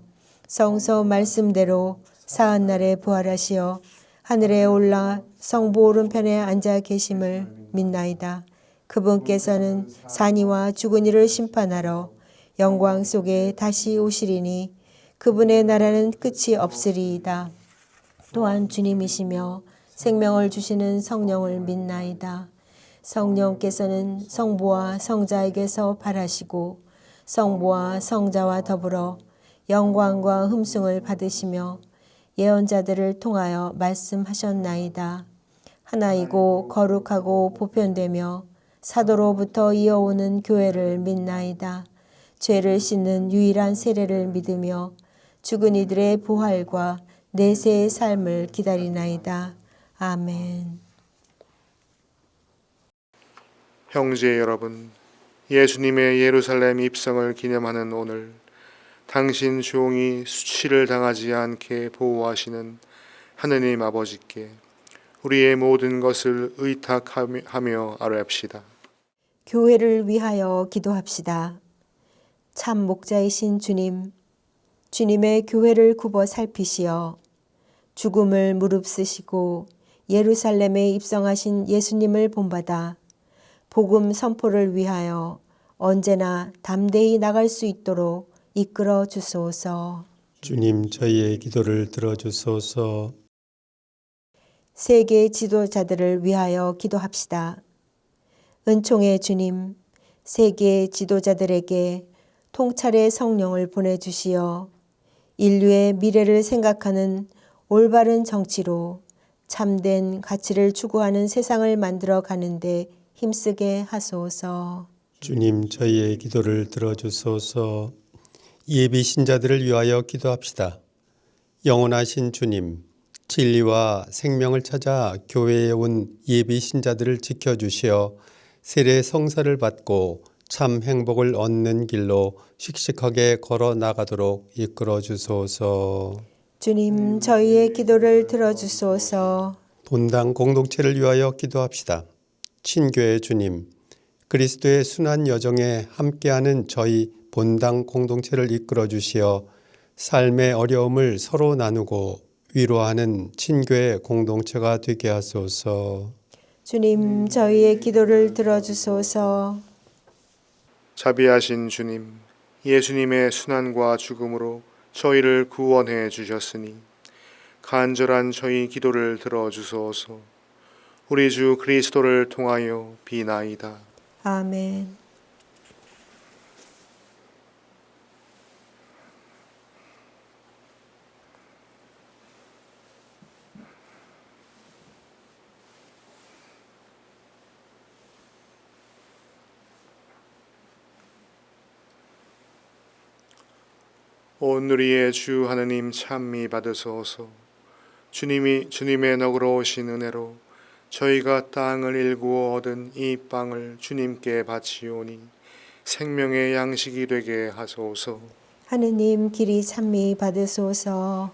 성서 말씀대로 사흔날에 부활하시어 하늘에 올라 성부 오른편에 앉아 계심을 믿나이다. 그분께서는 산이와 죽은 이를 심판하러 영광 속에 다시 오시리니 그분의 나라는 끝이 없으리이다. 또한 주님이시며 생명을 주시는 성령을 믿나이다. 성령께서는 성부와 성자에게서 발하시고 성부와 성자와 더불어 영광과 흠숭을 받으시며 예언자들을 통하여 말씀하셨나이다. 하나이고 거룩하고 보편되며 사도로부터 이어오는 교회를 믿나이다. 죄를 씻는 유일한 세례를 믿으며 죽은 이들의 부활과 내세의 삶을 기다리나이다. 아멘. 형제 여러분, 예수님의 예루살렘 입성을 기념하는 오늘 당신 종이 수치를 당하지 않게 보호하시는 하느님 아버지께 우리의 모든 것을 의탁하며 아뢰합시다. 교회를 위하여 기도합시다. 참 목자이신 주님, 주님의 교회를 굽어 살피시어 죽음을 무릅쓰시고 예루살렘에 입성하신 예수님을 본받아 복음 선포를 위하여 언제나 담대히 나갈 수 있도록 이끌어 주소서. 주님 저희의 기도를 들어주소서. 세계 지도자들을 위하여 기도합시다. 은총의 주님, 세계 지도자들에게 통찰의 성령을 보내주시어 인류의 미래를 생각하는 올바른 정치로 참된 가치를 추구하는 세상을 만들어 가는데 힘쓰게 하소서. 주님 저희의 기도를 들어주소서. 예비 신자들을 위하여 기도합시다. 영원하신 주님, 진리와 생명을 찾아 교회에 온 예비 신자들을 지켜주시어 세례 성사를 받고 참 행복을 얻는 길로 씩씩하게 걸어 나가도록 이끌어 주소서. 주님, 저희의 기도를 들어주소서. 본당 공동체를 위하여 기도합시다. 친교의 주님, 그리스도의 순환 여정에 함께하는 저희 본당 공동체를 이끌어 주시어 삶의 어려움을 서로 나누고 위로하는 친교의 공동체가 되게 하소서. 주님, 저희의 기도를 들어주소서. 자비하신 주님, 예수님의 순환과 죽음으로 저희를 구원해 주셨으니 간절한 저희 기도를 들어주소서. 우리 주 그리스도를 통하여 비나이다. 아멘. 온누리의 주 하느님 찬미 받으소서. 주님의 너그러우신 은혜로 저희가 땅을 일구어 얻은 이 빵을 주님께 바치오니 생명의 양식이 되게 하소서. 하느님 길이 찬미 받으소서.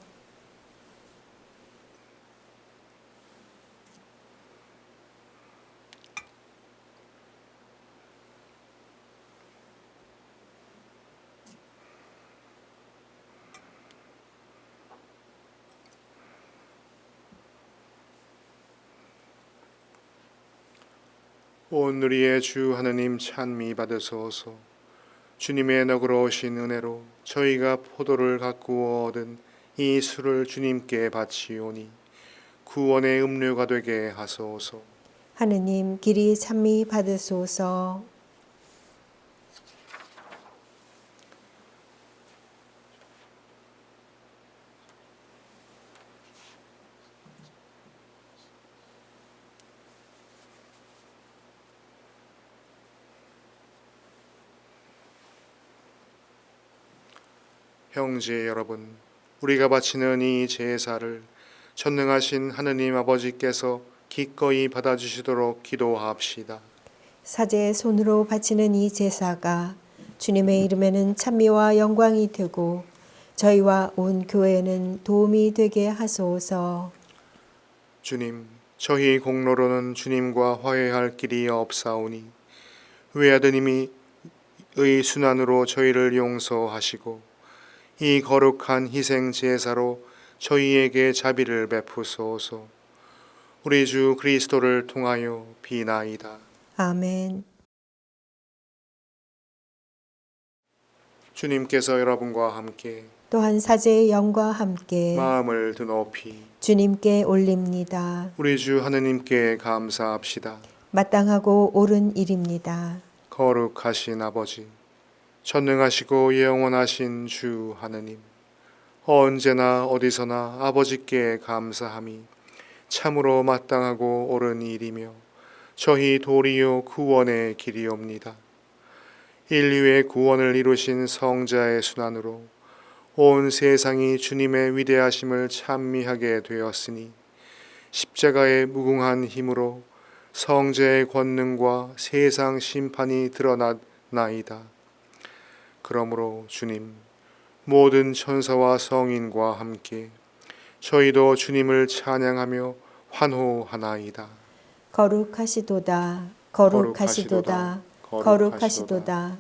온누리의 주 하느님 찬미 받으소서. 주님의 너그러우신 은혜로 저희가 포도를 가꾸어 얻은 이 술을 주님께 바치오니 구원의 음료가 되게 하소서. 하느님 길이 찬미 받으소서. 형제 여러분, 우리가 바치는 이 제사를 전능하신 하느님 아버지께서 기꺼이 받아주시도록 기도합시다. 사제의 손으로 바치는 이 제사가 주님의 이름에는 찬미와 영광이 되고 저희와 온 교회에는 도움이 되게 하소서. 주님, 저희 공로로는 주님과 화해할 길이 없사오니 외아드님이 의 순환으로 저희를 용서하시고 이 거룩한 희생 제사로 저희에게 자비를 베푸소서. 우리 주 그리스도를 통하여 비나이다. 아멘. 주님께서 여러분과 함께 또한 사제의 영과 함께 마음을 드높이 주님께 올립니다. 우리 주 하느님께 감사합시다. 마땅하고 옳은 일입니다. 거룩하신 아버지, 전능하시고 영원하신 주 하느님, 언제나 어디서나 아버지께 감사함이 참으로 마땅하고 옳은 일이며 저희 도리요 구원의 길이옵니다. 인류의 구원을 이루신 성자의 순환으로 온 세상이 주님의 위대하심을 찬미하게 되었으니 십자가의 무궁한 힘으로 성자의 권능과 세상 심판이 드러났나이다. 그러므로 주님, 모든 천사와 성인과 함께 저희도 주님을 찬양하며 환호하나이다. 거룩하시도다. 거룩하시도다. 거룩하시도다.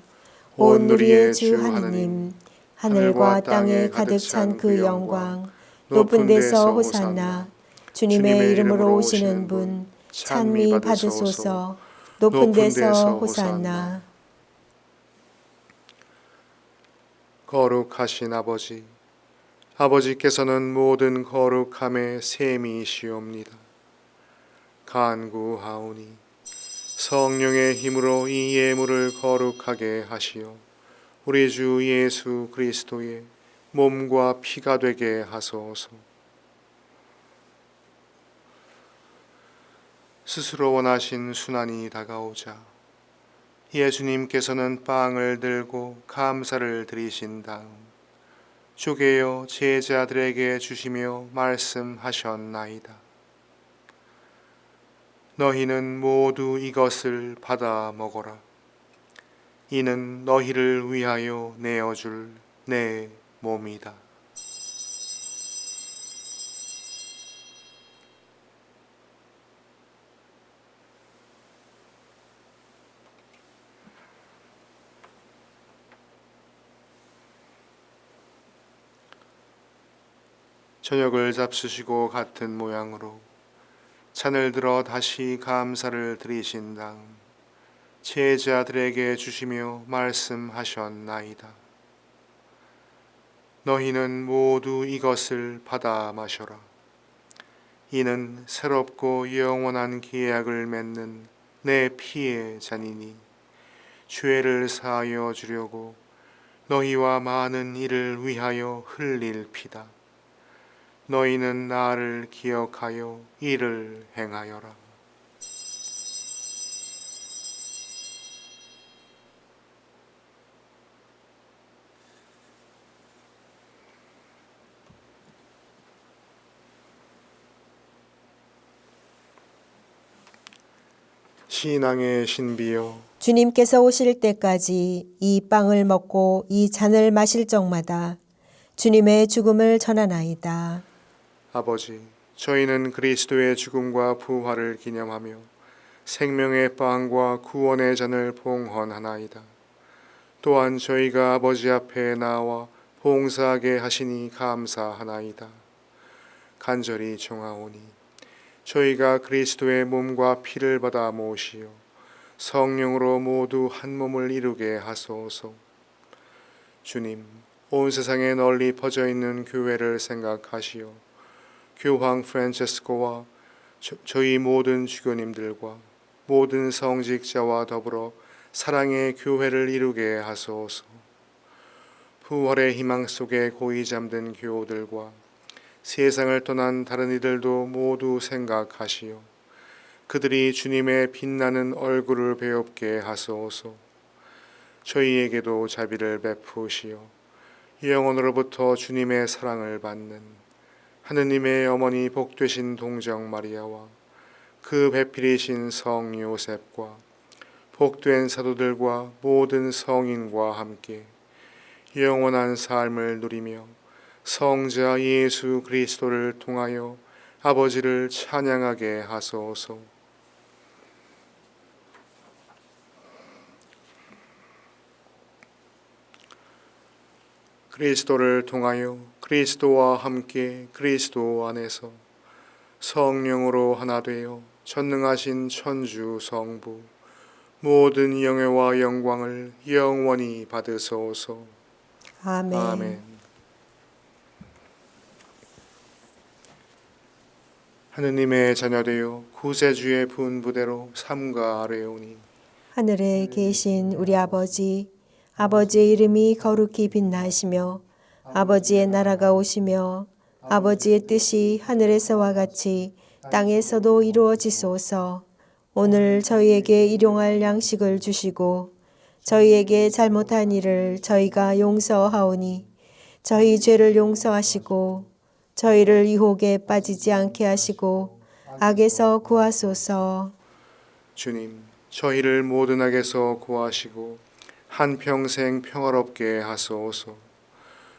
온 온 누리의 누리의 주 주 하느님, 하느님, 하늘과 땅에 가득 찬 그 영광, 높은 높은 데서 데서 호산나. 호산나. 주님의 이름으로 오시는 분 찬미 받으소서. 높은 데서 호산나. 거룩하신 아버지, 아버지께서는 모든 거룩함의 셈이시옵니다. 간구하오니 성령의 힘으로 이 예물을 거룩하게 하시어 우리 주 예수 그리스도의 몸과 피가 되게 하소서. 스스로 원하신 순환이 다가오자 예수님께서는 빵을 들고 감사를 드리신 다음 쪼개어 제자들에게 주시며 말씀하셨나이다. 너희는 모두 이것을 받아 먹어라. 이는 너희를 위하여 내어줄 내 몸이다. 저녁을 잡수시고 같은 모양으로 잔을 들어 다시 감사를 드리신 다음 제자들에게 주시며 말씀하셨나이다. 너희는 모두 이것을 받아 마셔라. 이는 새롭고 영원한 계약을 맺는 내 피의 잔이니 죄를 사하여 주려고 너희와 많은 이를 위하여 흘릴 피다. 너희는 나를 기억하여 이를 행하여라. 신앙의 신비여, 주님께서 오실 때까지 이 빵을 먹고 이 잔을 마실 적마다 주님의 죽음을 전하나이다. 아버지, 저희는 그리스도의 죽음과 부활을 기념하며 생명의 빵과 구원의 잔을 봉헌하나이다. 또한 저희가 아버지 앞에 나와 봉사하게 하시니 감사하나이다. 간절히 청하오니 저희가 그리스도의 몸과 피를 받아 모시어 성령으로 모두 한 몸을 이루게 하소서. 주님, 온 세상에 널리 퍼져 있는 교회를 생각하시어 교황 프란체스코와 저희 모든 주교님들과 모든 성직자와 더불어 사랑의 교회를 이루게 하소서. 부활의 희망 속에 고이 잠든 교우들과 세상을 떠난 다른 이들도 모두 생각하시어 그들이 주님의 빛나는 얼굴을 배웁게 하소서. 저희에게도 자비를 베푸시어 영원으로부터 주님의 사랑을 받는 하느님의 어머니 복되신 동정 마리아와 그 배필이신 성 요셉과 복된 사도들과 모든 성인과 함께 영원한 삶을 누리며 성자 예수 그리스도를 통하여 아버지를 찬양하게 하소서. 그리스도를 통하여 그리스도와 함께 그리스도 안에서 성령으로 하나 되어 전능하신 천주 성부 모든 영예와 영광을 영원히 받으소서. 아멘. 아멘. 하느님의 자녀되어 구세주의 분부대로 삼가 아뢰오니 하늘에 계신 우리 아버지, 아버지의 이름이 거룩히 빛나시며 아버지의 나라가 오시며 아버지의 뜻이 하늘에서와 같이 땅에서도 이루어지소서. 오늘 저희에게 일용할 양식을 주시고 저희에게 잘못한 일을 저희가 용서하오니 저희 죄를 용서하시고 저희를 유혹에 빠지지 않게 하시고 악에서 구하소서. 주님, 저희를 모든 악에서 구하시고 한평생 평화롭게 하소서.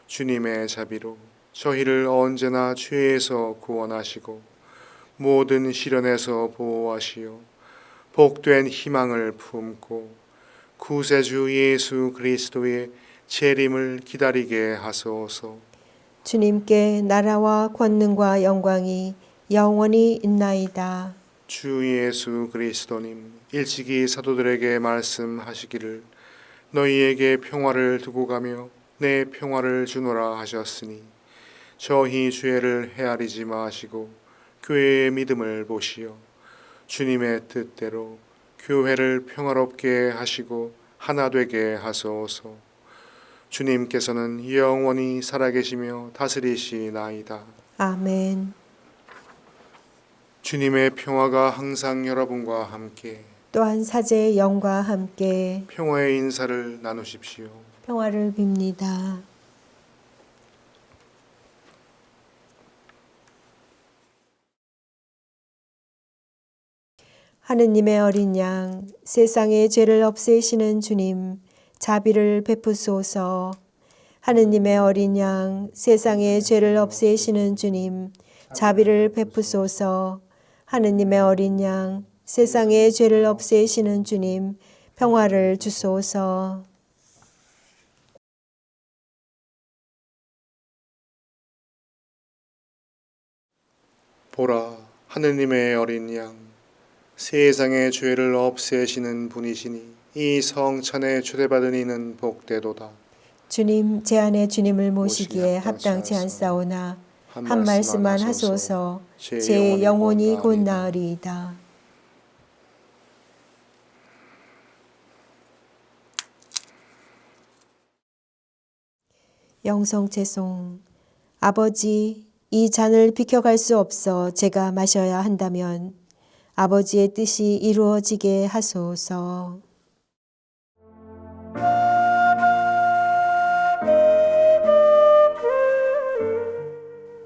주님의 자비로 저희를 언제나 죄에서 구원하시고 모든 시련에서 보호하시어 복된 희망을 품고 구세주 예수 그리스도의 재림을 기다리게 하소서. 주님께 나라와 권능과 영광이 영원히 있나이다. 주 예수 그리스도님, 일찍이 사도들에게 말씀하시기를 너희에게 평화를 두고 가며 내 평화를 주노라 하셨으니 저희 죄를 헤아리지 마시고 교회의 믿음을 보시어 주님의 뜻대로 교회를 평화롭게 하시고 하나 되게 하소서. 주님께서는 영원히 살아계시며 다스리시나이다. 아멘. 주님의 평화가 항상 여러분과 함께 또한 사제의 영과 함께 평화의 인사를 나누십시오. 평화를 빕니다. 하느님의 어린 양, 세상의 죄를 없애시는 주님, 자비를 베푸소서. 하느님의 어린 양, 세상의 죄를 없애시는 주님, 자비를 베푸소서. 하느님의 어린 양, 세상의 죄를 없애시는 주님, 평화를 주소서. 보라, 하느님의 어린 양, 세상의 죄를 없애시는 분이시니 이 성찬에 초대받은 이는 복되도다. 주님, 제 안에 주님을 모시기에 합당치 않사오나 한 말씀만 하소서. 제 영혼이 곧 나으리이다. 영성채송. 아버지, 이 잔을 비켜갈 수 없어 제가 마셔야 한다면 아버지의 뜻이 이루어지게 하소서.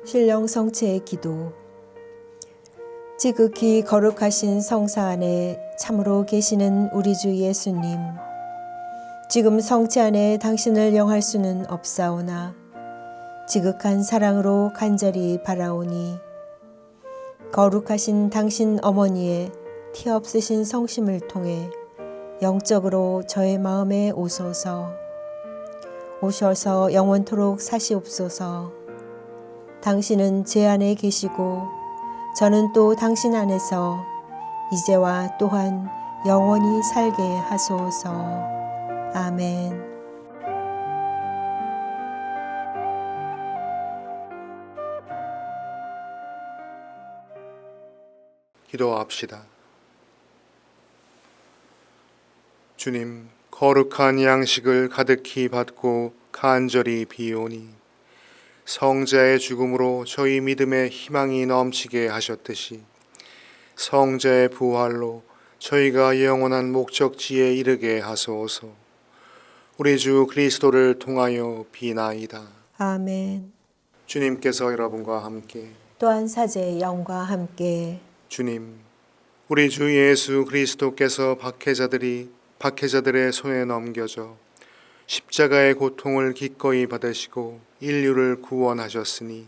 신령 성체의 기도. 지극히 거룩하신 성사 안에 참으로 계시는 우리 주 예수님, 지금 성체 안에 당신을 영할 수는 없사오나 지극한 사랑으로 간절히 바라오니 거룩하신 당신 어머니의 티 없으신 성심을 통해 영적으로 저의 마음에 오소서. 오셔서 영원토록 사시옵소서. 당신은 제 안에 계시고 저는 또 당신 안에서 이제와 또한 영원히 살게 하소서. 아멘. 기도합시다. 주님, 거룩한 양식을 가득히 받고 간절히 비오니 성자의 죽음으로 저희 믿음의 희망이 넘치게 하셨듯이 성자의 부활로 저희가 영원한 목적지에 이르게 하소서. 우리 주 그리스도를 통하여 비나이다. 아멘. 주님께서 여러분과 함께 또한 사제의 영과 함께 주님, 우리 주 예수 그리스도께서 박해자들의 손에 넘겨져 십자가의 고통을 기꺼이 받으시고 인류를 구원하셨으니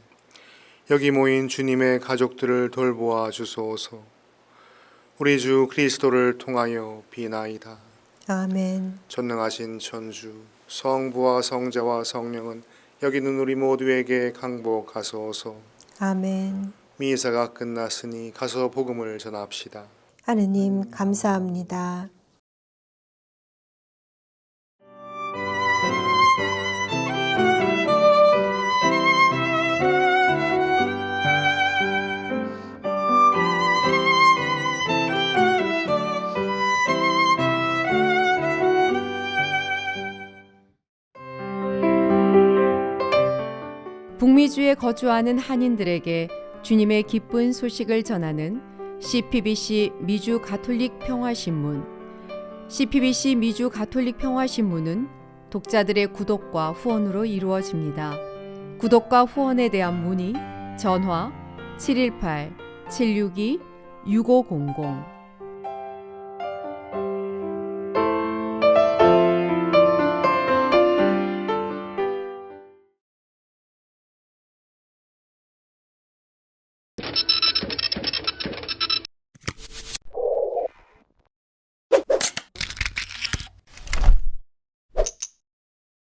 여기 모인 주님의 가족들을 돌보아 주소서. 우리 주 그리스도를 통하여 비나이다. 아멘. 전능하신 천주, 성부와 성자와 성령은 여기 있는 우리 모두에게 강복하소서. 아멘. 미사가 끝났으니 가서 복음을 전합시다. 하느님 감사합니다. 북미주에 거주하는 한인들에게 주님의 기쁜 소식을 전하는 CPBC 미주 가톨릭 평화신문. CPBC 미주 가톨릭 평화신문은 독자들의 구독과 후원으로 이루어집니다. 구독과 후원에 대한 문의 전화 718-762-6500